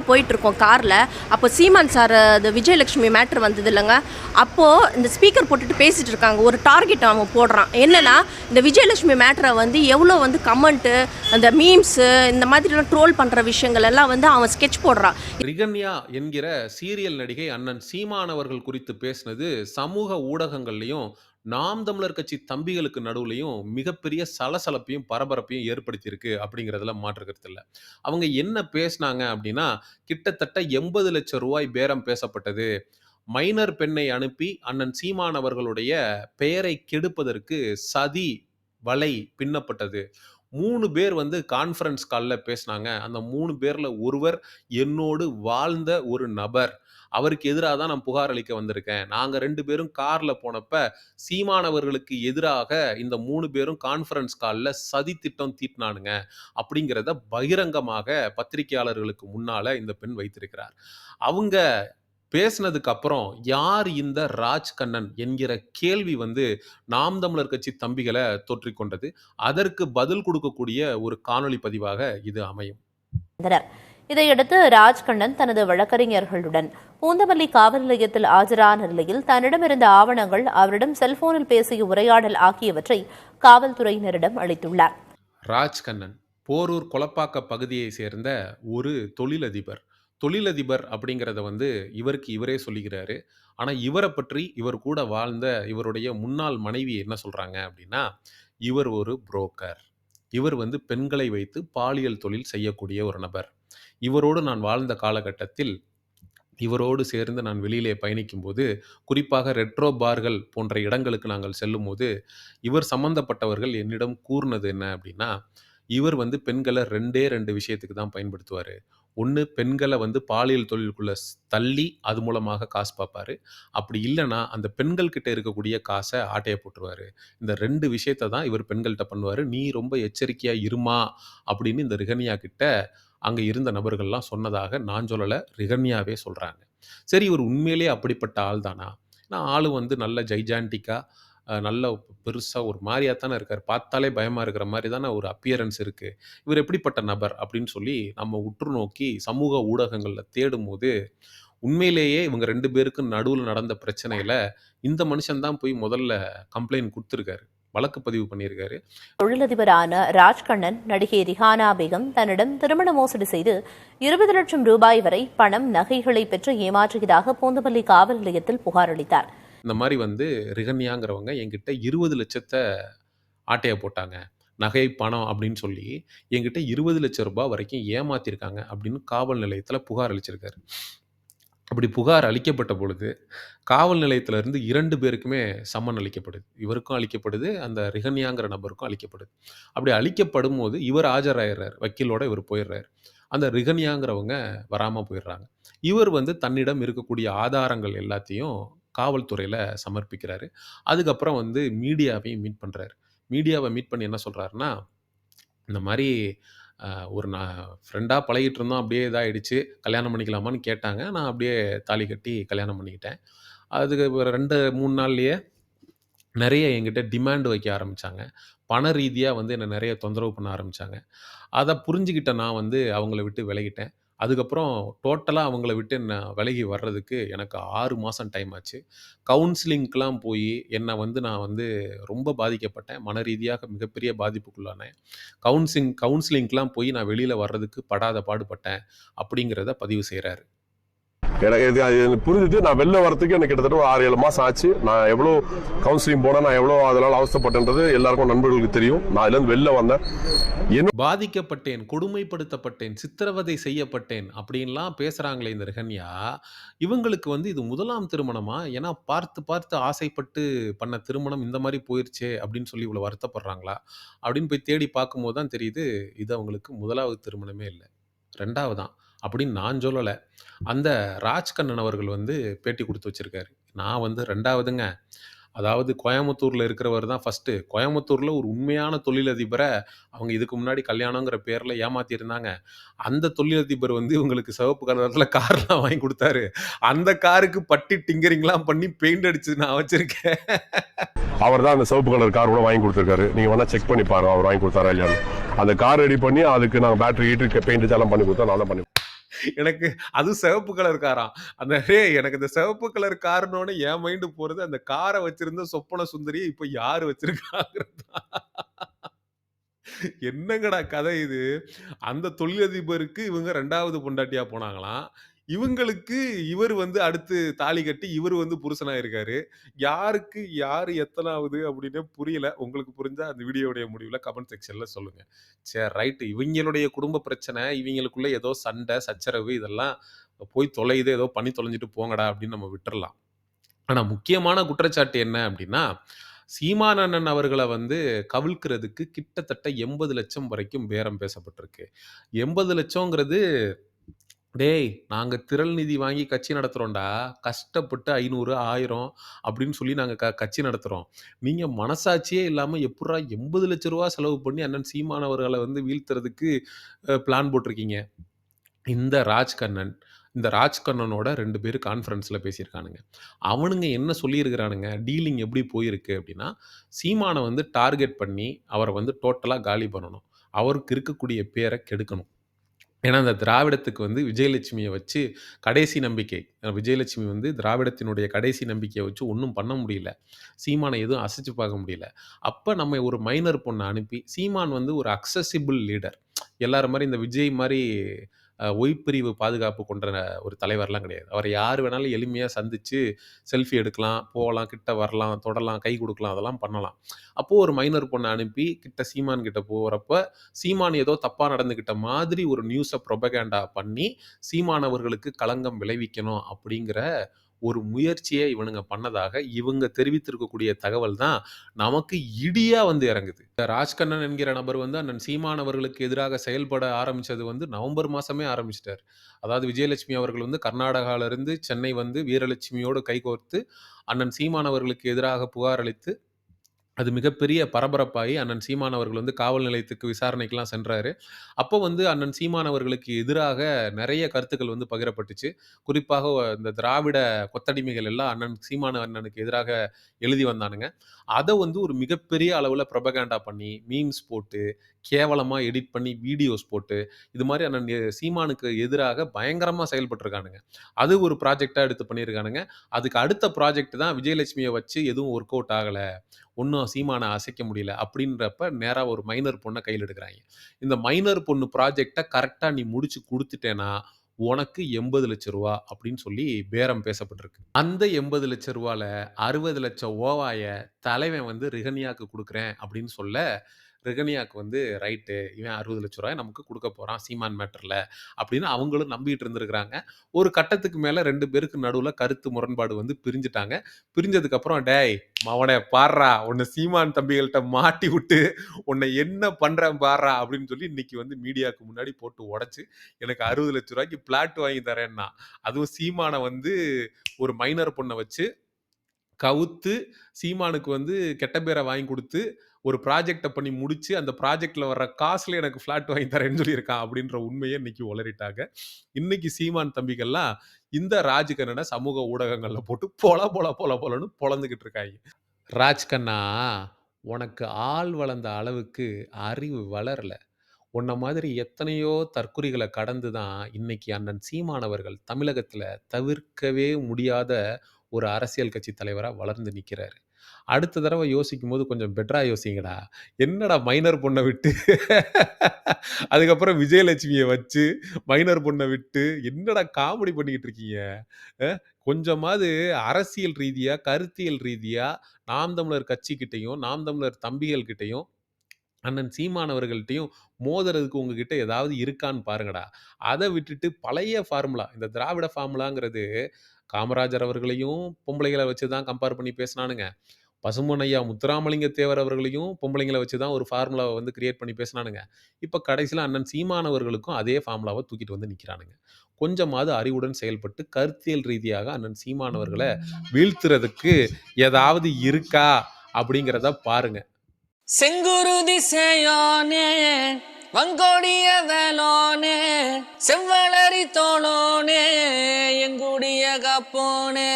போயிட்டு இருக்கோம் காரில். அப்போ சீமான் சார் அது விஜயலட்சுமி மேட்ரு வந்தது இல்லைங்க. அப்போது இந்த ஸ்பீக்கர் போட்டுட்டு பேசிகிட்டு இருக்காங்க. ஒரு டார்கெட் அவன் போடுறான். என்னென்னா இந்த விஜயலட்சுமி மேட்ரை வந்து எவ்வளோ வந்து கமெண்ட்டு, அந்த மீம்ஸு, இந்த மாதிரிலாம் ட்ரோல் பண்ணுற விஷயங்கள் எல்லாம் வந்து அவன் ஸ்கெட்ச் போடுறான். ரிகன்யா என்கிற சீரியல் நடிகை அண்ணன் சீமான் அவர்கள் குறித்து பேசினது சமூக ஊடகங்கள்லையும் நாம் தமிழர் கட்சி தம்பிகளுக்கு நடுவுலையும் மிகப்பெரிய சலசலப்பையும் பரபரப்பையும் ஏற்படுத்தியிருக்கு அப்படிங்கிறதுல மாற்று கருத்து இல்லை. அவங்க என்ன பேசினாங்க அப்படின்னா, கிட்டத்தட்ட 80 லட்சம் ரூபாய் பேரம் பேசப்பட்டது, மைனர் பெண்ணை அனுப்பி அண்ணன் சீமான் அவர்களுடைய பெயரை கெடுப்பதற்கு சதி வலை பின்னப்பட்டது. 3 பேர் வந்து கான்ஃபரன்ஸ் காலில் பேசினாங்க. அந்த 3 பேரில் ஒருவர் என்னோடு வாழ்ந்த ஒரு நபர். அவருக்கு எதிராக தான் நான் புகார் அளிக்க வந்திருக்கேன். நாங்க 2 பேரும் கார்ல போனப்ப சீமான் அவர்களுக்கு எதிராக இந்த 3 பேரும் கான்ஃபரன்ஸ் கால்ல சதி திட்டம் தீட்டினானுங்க அப்படிங்கிறத பகிரங்கமாக பத்திரிகையாளர்களுக்கு முன்னால இந்த பெண் வைத்திருக்கிறார். அவங்க பேசினதுக்கு அப்புறம் யார் இந்த ராஜ்கண்ணன் என்கிற கேள்வி வந்து நாம் தமிழர் கட்சி தம்பிகளை தொற்றிக்கொண்டது. அதற்கு பதில் கொடுக்கக்கூடிய ஒரு காணொளி பதிவாக இது அமையும். இதையடுத்து ராஜ்கண்ணன் தனது வழக்கறிஞர்களுடன் பூந்தமல்லி காவல் நிலையத்தில் ஆஜரான நிலையில் தன்னிடமிருந்த ஆவணங்கள், அவரிடம் செல்போனில் பேசிய உரையாடல் ஆகியவற்றை காவல்துறையினரிடம் அளித்துள்ளார். ராஜ்கண்ணன் போரூர் கொலப்பாக்க பகுதியை சேர்ந்த ஒரு தொழிலதிபர் அப்படிங்கிறத வந்து இவருக்கு இவரே சொல்லிக்கிறாரு. ஆனால் இவரை பற்றி இவர் கூட வாழ்ந்த இவருடைய முன்னாள் மனைவி என்ன சொல்கிறாங்க அப்படின்னா, இவர் ஒரு புரோக்கர், இவர் வந்து பெண்களை வைத்து பாலியல் தொழில் செய்யக்கூடிய ஒரு நபர். இவரோடு நான் வாழ்ந்த காலகட்டத்தில் இவரோடு சேர்ந்து நான் வெளியிலே பயணிக்கும்போது, குறிப்பாக ரெட்ரோ பார்கள் போன்ற இடங்களுக்கு நாங்கள் செல்லும்போது, இவர் சம்பந்தப்பட்டவர்கள் என்னிடம் கூறினது என்ன அப்படின்னா, இவர் வந்து பெண்களை 2 விஷயத்துக்கு தான் பயன்படுத்துவார். ஒன்று, பெண்களை வந்து பாலியல் தொழிலுக்குள்ளே தள்ளி அது மூலமாக காசு பார்ப்பாரு. அப்படி இல்லைன்னா அந்த பெண்கள் கிட்ட இருக்கக்கூடிய காசை ஆட்டையை போட்டுருவார். இந்த 2 விஷயத்தை தான் இவர் பெண்கள்கிட்ட பண்ணுவார். நீ ரொம்ப எச்சரிக்கையாக இருமா அப்படின்னு இந்த ரிகன்யா கிட்ட அங்கே இருந்த நபர்கள்லாம் சொன்னதாக நான் சொல்லலை, ரிகன்யாவே சொல்கிறாங்க. சரி, இவர் உண்மையிலே அப்படிப்பட்ட ஆள் தானா? நான் ஆளு வந்து நல்ல ஜைஜாண்டிக்காக, நல்ல பெருசாக ஒரு மாதிரியாக தானே இருக்கார், பார்த்தாலே பயமாக இருக்கிற மாதிரி தானே ஒரு அப்பியரன்ஸ் இருக்குது, இவர் எப்படிப்பட்ட நபர் அப்படின்னு சொல்லி நம்ம உற்று நோக்கி சமூக ஊடகங்களில் தேடும் போது உண்மையிலேயே இவங்க 2 பேருக்கும் நடுவில் நடந்த பிரச்சனையில் இந்த மனுஷன்தான் போய் முதல்ல கம்ப்ளைண்ட் கொடுத்துருக்காரு, வழக்கு பதிவு பண்ணியிருக்காரு. தொழிலதிபரான ராஜ்கண்ணன் நடிகை ரிஹானா பேகம் தன்னிடம் திருமண மோசடி செய்து 20 லட்சம் ரூபாய் வரை பணம், நகைகளை பெற்று ஏமாற்றியதாக பூந்தமல்லி காவல் நிலையத்தில் புகார் அளித்தார். இந்த மாதிரி வந்து ரிகன்யாங்கிறவங்க என்கிட்ட 20 லட்சத்தை ஆட்டையை போட்டாங்க, நகை பணம் அப்படின்னு சொல்லி என்கிட்ட 20 லட்சம் ரூபாய் வரைக்கும் ஏமாத்திருக்காங்க அப்படின்னு காவல் நிலையத்தில் புகார் அளிச்சிருக்காரு. அப்படி புகார் அளிக்கப்பட்ட பொழுது காவல் நிலையத்திலிருந்து 2 பேருக்குமே சம்மன் அளிக்கப்படுது. இவருக்கும் அளிக்கப்படுது, அந்த ரிகன்யாங்கிற நபருக்கும் அளிக்கப்படுது. அப்படி அளிக்கப்படும் போது இவர் ஆஜராயிடுறார், வக்கீலோட இவர் போயிடுறாரு. அந்த ரிகன்யாங்கிறவங்க வராமல் போயிடுறாங்க. இவர் வந்து தன்னிடம் இருக்கக்கூடிய ஆதாரங்கள் எல்லாத்தையும் காவல்துறையில் சமர்ப்பிக்கிறாரு. அதுக்கப்புறம் வந்து மீடியாவையும் மீட் பண்ணுறாரு. மீடியாவை மீட் பண்ணி என்ன சொல்கிறாருன்னா, இந்த மாதிரி ஒரு நான் ஃப்ரெண்டாக பழகிட்டு இருந்தோம், அப்படியே இதாகிடுச்சு, கல்யாணம் பண்ணிக்கலாமான்னு கேட்டாங்க. நான் அப்படியே தாலி கட்டி கல்யாணம் பண்ணிக்கிட்டேன். அதுக்கு ஒரு 2-3 நாள்லேயே நிறைய என்கிட்ட டிமாண்ட் வைக்க ஆரம்பித்தாங்க. பண ரீதியாக வந்து என்னை நிறைய தொந்தரவு பண்ண ஆரம்பித்தாங்க. அதை புரிஞ்சுக்கிட்ட நான் வந்து அவங்கள விட்டு விலகிட்டேன். அதுக்கப்புறம் டோட்டலாக அவங்கள விட்டு நான் விலகி வர்றதுக்கு எனக்கு 6 மாதம் டைம் ஆச்சு. கவுன்சிலிங்க்கெலாம் போய் என்னை வந்து நான் வந்து ரொம்ப பாதிக்கப்பட்டேன். மன ரீதியாக மிகப்பெரிய பாதிப்புக்குள்ளானேன். கவுன்சிலிங்க்கெலாம் போய் நான் வெளியில் வர்றதுக்கு படாத பாடுபட்டேன் அப்படிங்கிறத பதிவு செய்கிறாரு. எனக்கு புரிஞ்சுட்டு நான் வெளில வரதுக்கு எனக்கு கிட்டத்தட்ட ஒரு 6-7 மாதம் ஆச்சு. நான் எவ்வளோ கவுன்சிலிங் போனேன், நான் எவ்வளோ அதனால் அவஸ்தைப்பட்டேன்றது எல்லாருக்கும் நண்பர்களுக்கு தெரியும். நான் இதுலேருந்து வெளில வந்தேன், பாதிக்கப்பட்டேன், கொடுமைப்படுத்தப்பட்டேன், சித்திரவதை செய்யப்பட்டேன் அப்படின்லாம் பேசுகிறாங்களே இந்த ரிகன்யா. இவங்களுக்கு வந்து இது முதலாம் திருமணமா? ஏன்னா பார்த்து ஆசைப்பட்டு பண்ண திருமணம் இந்த மாதிரி போயிடுச்சே அப்படின்னு சொல்லி இவ்வளோ வருத்தப்படுறாங்களா அப்படின்னு போய் தேடி பார்க்கும்போது தான் தெரியுது, இது அவங்களுக்கு முதலாவது திருமணமே இல்லை, 2வது தான் அப்படின்னு நான் சொல்லலை. அந்த ராஜ்கண்ணன் அவர்கள் வந்து பேட்டி கொடுத்து வச்சிருக்காரு. நான் வந்து 2வதுங்க. அதாவது கோயம்புத்தூரில் இருக்கிறவர் தான் ஃபஸ்ட்டு. கோயம்புத்தூரில் ஒரு உண்மையான தொழிலதிபரை அவங்க இதுக்கு முன்னாடி கல்யாணங்கிற பேரில் ஏமாற்றிருந்தாங்க. அந்த தொழிலதிபர் வந்து இவங்களுக்கு சிவப்பு கலரில் கார்லாம் வாங்கி கொடுத்தாரு. அந்த காருக்கு பட்டி டிங்கரிங்லாம் பண்ணி பெயிண்ட் அடிச்சு நான் வச்சுருக்கேன். அவர் தான் அந்த சிவப்பு கலர் கார் கூட வாங்கி கொடுத்துருக்காரு. நீங்கள் வேணால் செக் பண்ணி பாருங்க அவர் வாங்கி கொடுத்தாரா இல்லையான்னு. அந்த கார் ரெடி பண்ணி அதுக்கு நான் பேட்டரி பெயிண்ட் எல்லாம் பண்ணி கொடுத்தா நான் தான் பண்ணி. எனக்கு அதுவும் சிவப்பு கலர் காராம். அந்த எனக்கு இந்த சிவப்பு கலர் காருன்னோனே என் மைண்ட் போறது அந்த கார வச்சிருந்த சொப்பன சுந்தரிய இப்ப யாரு வச்சிருக்காங்கிறது தான். என்னங்கடா கதை இது? அந்த தொழிலதிபருக்கு இவங்க 2வது பொண்டாட்டியா போனாங்களாம். இவங்களுக்கு இவர் வந்து அடுத்து தாலி கட்டி இவர் வந்து புருஷனா இருக்காரு. யாருக்கு யாரு எத்தனாவது அப்படின்னே புரியல. உங்களுக்கு புரிஞ்சா அந்த வீடியோவுடைய முடிவுல கமெண்ட் செக்ஷன்ல சொல்லுங்க. சரி ரைட். இவங்களுடைய குடும்ப பிரச்சனை, இவங்களுக்குள்ள ஏதோ சண்டை, சச்சரவு இதெல்லாம் போய் தொலையுது. ஏதோ பண்ணி தொலைஞ்சுட்டு போங்கடா அப்படின்னு நம்ம விட்டுறலாம். ஆனா முக்கியமான குற்றச்சாட்டு என்ன அப்படின்னா, சீமான் அண்ணன் அவர்கள வந்து கவிழ்க்கிறதுக்கு கிட்டத்தட்ட 80,00,000 வரைக்கும் பேரம் பேசப்பட்டிருக்கு. 80,00,000ங்கிறது டேய்! நாங்க திரள் நிதி வாங்கி கட்சி நடத்துறோம்டா. கஷ்டப்பட்டு 500, 1000 அப்படின்னு சொல்லி நாங்க கட்சி நடத்துறோம். நீங்க மனசாட்சியே இல்லாம எப்புட்றா ரூ. 80,00,000 செலவு பண்ணி அண்ணன் சீமான் அவர்கள வந்து வீழ்த்துறதுக்கு பிளான் போட்டிருக்கீங்க? இந்த ராஜ்கண்ணன், இந்த ராஜ்கண்ணனோட 2 பேரு கான்ஃபரன்ஸ்ல பேசியிருக்கானுங்க. அவனுங்க என்ன சொல்லியிருக்கிறானுங்க, டீலிங் எப்படி போயிருக்கு அப்படின்னா, சீமான வந்து டார்கெட் பண்ணி அவர வந்து டோட்டலா காலி பண்ணணும். அவருக்கு இருக்கக்கூடிய பேர கெடுக்கணும். ஏன்னா, அந்த திராவிடத்துக்கு வந்து விஜயலட்சுமிய வச்சு கடைசி நம்பிக்கை. விஜயலட்சுமி வந்து திராவிடத்தினுடைய கடைசி நம்பிக்கைய வச்சு ஒண்ணும் பண்ண முடியல. சீமான எதுவும் அசைச்சு பார்க்க முடியல. அப்ப நம்ம ஒரு மைனர் பொண்ண அனுப்பி, சீமான் வந்து ஒரு அக்சஸிபிள் லீடர். எல்லாரும் மாரி இந்த விஜய் மாரி ஒய்பிரிவு பாதுகாப்பு கொண்ட ஒரு தலைவர்லாம் கிடையாது. அவர யார் வேணாலும் எளிமையா சந்திச்சு செல்ஃபி எடுக்கலாம், போலாம், கிட்ட வரலாம், தொடலாம், கை குடுக்கலாம், அதெல்லாம் பண்ணலாம். அப்போ ஒரு மைனர் பொண்ண அனுப்பி கிட்ட சீமான் கிட்ட போறப்ப, சீமான் ஏதோ தப்பா நடந்துக்கிட்ட மாதிரி ஒரு நியூஸ புரொபகேண்டா பண்ணி, சீமான் அவர்களுக்கு களங்கம் விளைவிக்கணும் அப்படிங்கிற ஒரு முயற்சிய இவனுங்க பண்ணதாக, இவங்க தெரிவித்திருக்கக்கூடிய தகவல் தான் நமக்கு இடியா வந்து இறங்குது. ராஜ்கண்ணன் என்கிற நபர் வந்து அண்ணன் சீமான் அவர்களுக்கு எதிராக செயல்பட ஆரம்பிச்சது வந்து நவம்பர் மாசமே ஆரம்பிச்சுட்டாரு. அதாவது விஜயலட்சுமி அவர்கள் வந்து கர்நாடகால இருந்து சென்னை வந்து வீரலட்சுமியோடு கைகோர்த்து, அண்ணன் சீமான் அவர்களுக்கு எதிராக புகார் அளித்து அது மிகப்பெரிய பரபரப்பாகி அண்ணன் சீமான் அவர்கள் வந்து காவல் நிலையத்துக்கு விசாரணைக்கெல்லாம் சென்றாரு. அப்போ வந்து அண்ணன் சீமான் அவர்களுக்கு எதிராக நெறைய கருத்துக்கள் வந்து பகிரப்பட்டுச்சு. குறிப்பாக இந்த திராவிட கொத்தடிமைகள் எல்லாம் அண்ணன் சீமான் அண்ணனுக்கு எதிராக எழுதி வந்தானுங்க. அத வந்து ஒரு மிகப்பெரிய அளவுல புரொபகேண்டா பண்ணி, மீம்ஸ் போட்டு, கேவலமா எடிட் பண்ணி வீடியோஸ் போட்டு, இது மாரி அண்ணன் சீமானுக்கு எதிராக பயங்கரமா செயல்பட்டுருக்கானுங்க. அது ஒரு ப்ராஜெக்ட்டா எடுத்து பண்ணியிருக்கானுங்க. அதுக்கு அடுத்த ப்ராஜெக்ட் தான் விஜயலட்சுமிய வச்சு எதுவும் ஒர்க் அவுட் ஆகல. ஒண்ணும் சீமான அசைக்க முடியல. அப்படின்றப்ப நேரா ஒரு மைனர் பொண்ண கையில எடுக்குறாய்ங்க. இந்த மைனர் பொண்ணு ப்ராஜெக்ட்ட கரெக்ட்டா நீ முடிச்சு குடுத்துட்டேன்னா, உனக்கு ரூ. 80,00,000 அப்படின்னு சொல்லி பேரம் பேசப்பட்டிருக்கு. அந்த ரூ. 80,00,000ல 60,00,000 ஓவாய தலைவன் வந்து ரிகன்யாக்கு குடுக்குறேன் அப்படின்னு சொல்ல, ரிகன்யாக்கு வந்து ரைட்டு இவன் ரூ. 60,00,000 நமக்கு குடுக்க போறான் சீமான் மேட்டர்ல அப்படின்னு அவங்களும் நம்பிட்டு இருந்திருக்கிறாங்க. ஒரு கட்டத்துக்கு மேல 2 பேருக்கு நடுவுல கருத்து முரண்பாடு வந்து பிரிஞ்சுட்டாங்க. பிரிஞ்சதுக்கு அப்புறம் டேய் மவனே பார்றா உன்னை சீமான் தம்பிகள்ட்ட மாட்டி விட்டு உன்னை என்ன பண்றேன் பார்றா அப்படின்னு சொல்லி இன்னைக்கு வந்து மீடியாவுக்கு முன்னாடி போட்டு உடைச்சு எனக்கு 60,00,000 பிளாட் வாங்கி தரேன்னா அதுவும் சீமான வந்து ஒரு மைனர் பொண்ணை வச்சு கவுத்து சீமானுக்கு வந்து கெட்ட பேரை வாங்கி கொடுத்து ஒரு ப்ராஜெக்டை பண்ணி முடிச்சு அந்த ப்ராஜெக்ட்ல வர்ற காசுல எனக்கு ஃபிளாட் வாங்கி தரேன்னு சொல்லியிருக்கான் அப்படின்ற உண்மையை இன்னைக்கு உளறிட்டாங்க. இன்னைக்கு சீமான் தம்பிகள்லாம் இந்த ராஜ்கண்ணனை சமூக ஊடகங்கள்ல போட்டு பொலன்னு பொளந்துகிட்டு இருக்காங்க. ராஜ்கண்ணா, உனக்கு ஆள் வளர்ந்த அளவுக்கு அறிவு வளரல. உன்ன மாதிரி எத்தனையோ தற்குறிகள கடந்து தான் இன்னைக்கு அண்ணன் சீமானவர்கள் தமிழகத்துல தவிர்க்கவே முடியாத ஒரு அரசியல் கட்சி தலைவரா வளர்ந்து நிக்கிறாரு. அடுத்த தடவ யோசிக்கும்போது கொஞ்சம் பெட்டரா யோசிங்கடா. என்னடா மைனர் பொண்ண விட்டு அதுக்கப்புறம் விஜயலட்சுமிய வச்சு மைனர் பொண்ண விட்டு என்னடா காமெடி பண்ணிக்கிட்டு இருக்கீங்க? அ கொஞ்சமாவது அரசியல் ரீதியா, கருத்தியல் ரீதியா நாம் தமிழர் கட்சிகிட்டயும், நாம் தமிழர் தம்பிகள் கிட்டயும் அண்ணன் சீமானவர்கள்ட்டயும் மோதுறதுக்கு உங்ககிட்ட ஏதாவது இருக்கான்னு பாருங்கடா. அத விட்டுட்டு பழைய ஃபார்முலா இந்த திராவிட ஃபார்முலாங்கிறது காமராஜர் அவர்களையும் பொம்பளைகள வச்சு தான் கம்பேர் பண்ணி பேசினானுங்க. பசும்பொன் ஐயா முத்துராமலிங்க தேவர் அவர்களையும் பொம்பளைங்கள வச்சு தான் ஒரு ஃபார்முலாவ வந்து கிரியேட் பண்ணி பேசினானுங்க. இப்ப கடைசியில அண்ணன் சீமானவர்களுக்கும் அதே ஃபார்முலாவ தூக்கிட்டு வந்து நிக்கிறானுங்க. கொஞ்சமாவது அறிவுடன் செயல்பட்டு கருத்தியல் ரீதியாக அண்ணன் சீமானவர்கள வீழ்த்துறதுக்கு ஏதாவது இருக்கா? அப்படிங்கிறத பாருங்க. செங்குருதி சேயோனே வங்கோடிய வேலோனே செவ்வளரி தோளோனே எங்குடிய காப்போனே